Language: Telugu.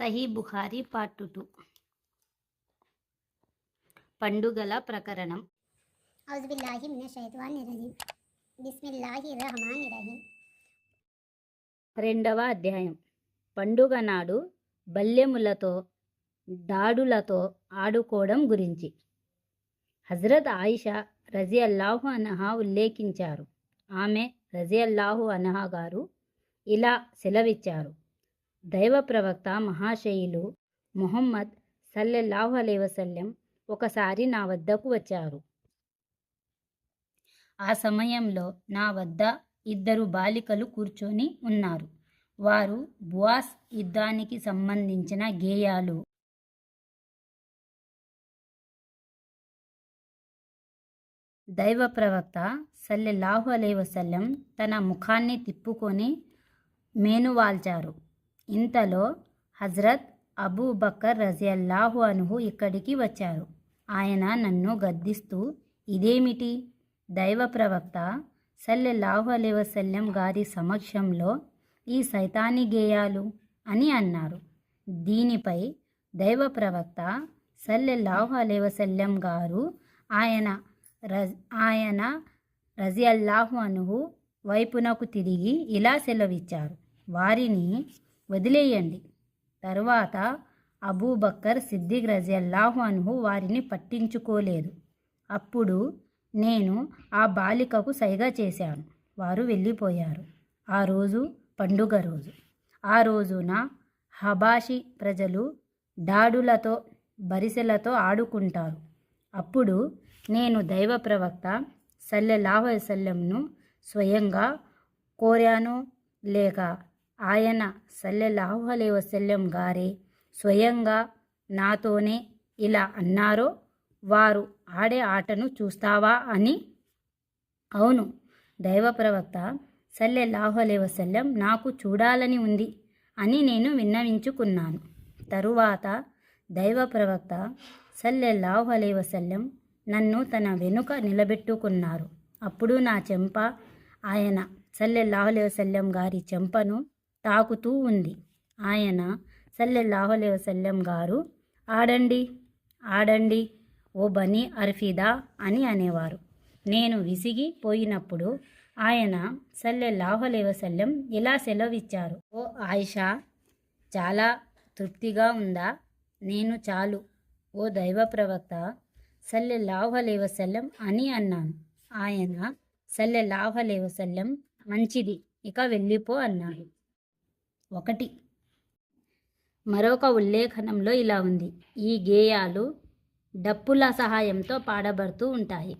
సహీ బుఖారీ పార్ట్ 2 పండుగల ప్రకరణం. ఔజు బిల్లాహి మినష్ షైతానిర్ రజీమ్. బిస్మిల్లాహిర్ రహమానిర్ రహీం. రెండవ అధ్యాయం. పండుగ నాడు బల్లెములతో దాడులతో ఆడుకోవడం గురించి. హజరత్ ఆయిషా రజియల్లాహు అన్హా ఉల్లేఖించారు. ఆమె రజియల్లాహు అన్హా గారు ఇలా సెలవిచ్చారు. దైవ ప్రవక్త మహాశయులు ముహమ్మద్ సల్లల్లాహు అలైహి వసల్లం ఒకసారి నా వద్దకు వచ్చారు. ఆ సమయంలో నా వద్ద 2 బాలికలు కూర్చొని ఉన్నారు. వారు బువాస్ యుద్ధానికి సంబంధించిన గేయాలు దైవ ప్రవక్త సల్లల్లాహు అలైహి వసల్లం తన ముఖాన్ని తిప్పుకొని మేనువాల్చారు. ఇంతలో హజరత్ అబూ బకర్ రజియల్లాహు అన్హు ఇక్కడికి వచ్చారు. ఆయన నన్ను గద్దిస్తూ, ఇదేమిటి? దైవ ప్రవక్త సల్లల్లాహు అలైహి వసల్లం గారి సమక్షంలో ఈ సైతానీ గేయాలు అని అన్నారు. దీనిపై దైవ ప్రవక్త సల్లల్లాహు అలైహి వసల్లం గారు ఆయన రజియల్లాహు అన్హు వైపునకు తిరిగి ఇలా సెలవిచ్చారు, వారిని వదిలేయండి. తరువాత అబూబక్కర్ సిద్దిక్ రజియల్లాహు అన్హు వారిని పట్టించుకోలేదు. అప్పుడు నేను ఆ బాలికకు సైగ చేశాను. వారు వెళ్ళిపోయారు. ఆ రోజు పండుగ రోజు. ఆ రోజున హబాషి ప్రజలు డాడులతో బరిసెలతో ఆడుకుంటారు. అప్పుడు నేను దైవ ప్రవక్త సల్లల్లాహు అలైహి వసల్లంను స్వయంగా కోరానో లేక ఆయన సల్లల్లాహు అలైహి వసల్లం గారే స్వయంగా నాతోనే ఇలా అన్నారో, వారు ఆడే ఆటను చూస్తావా అని. అవును, దైవ ప్రవక్త సల్లల్లాహు అలైహి వసల్లం నాకు చూడాలని ఉంది అని నేను విన్నవించుకున్నాను. తరువాత దైవ ప్రవక్త సల్లల్లాహు అలైహి వసల్లం నన్ను తన వెనుక నిలబెట్టుకున్నారు. అప్పుడు నా చెంప ఆయన సల్లల్లాహు అలైహి వసల్లం గారి చెంపను తాకుతూ ఉంది. ఆయన సల్లల్లాహు అలైహి వసల్లం గారు ఆడండి ఆడండి ఓ బనీ అర్ఫిదా అని అనేవారు. నేను విసిగి పోయినప్పుడు ఆయన సల్లల్లాహు అలైహి వసల్లం ఇలా సెలవిచ్చారు, ఓ ఆయిషా, చాలా తృప్తిగా ఉందా? నేను చాలు ఓ దైవ ప్రవక్త సల్లల్లాహు అలైహి వసల్లం అని అన్నాను. ఆయన సల్లల్లాహు అలైహి వసల్లం మంచిది, ఇక వెళ్ళిపో అన్నాడు. 1. మరొక ఉల్లేఖనంలో ఇలా ఉంది, ఈ గేయాలు డప్పుల సహాయంతో పాడబడుతూ ఉంటాయి.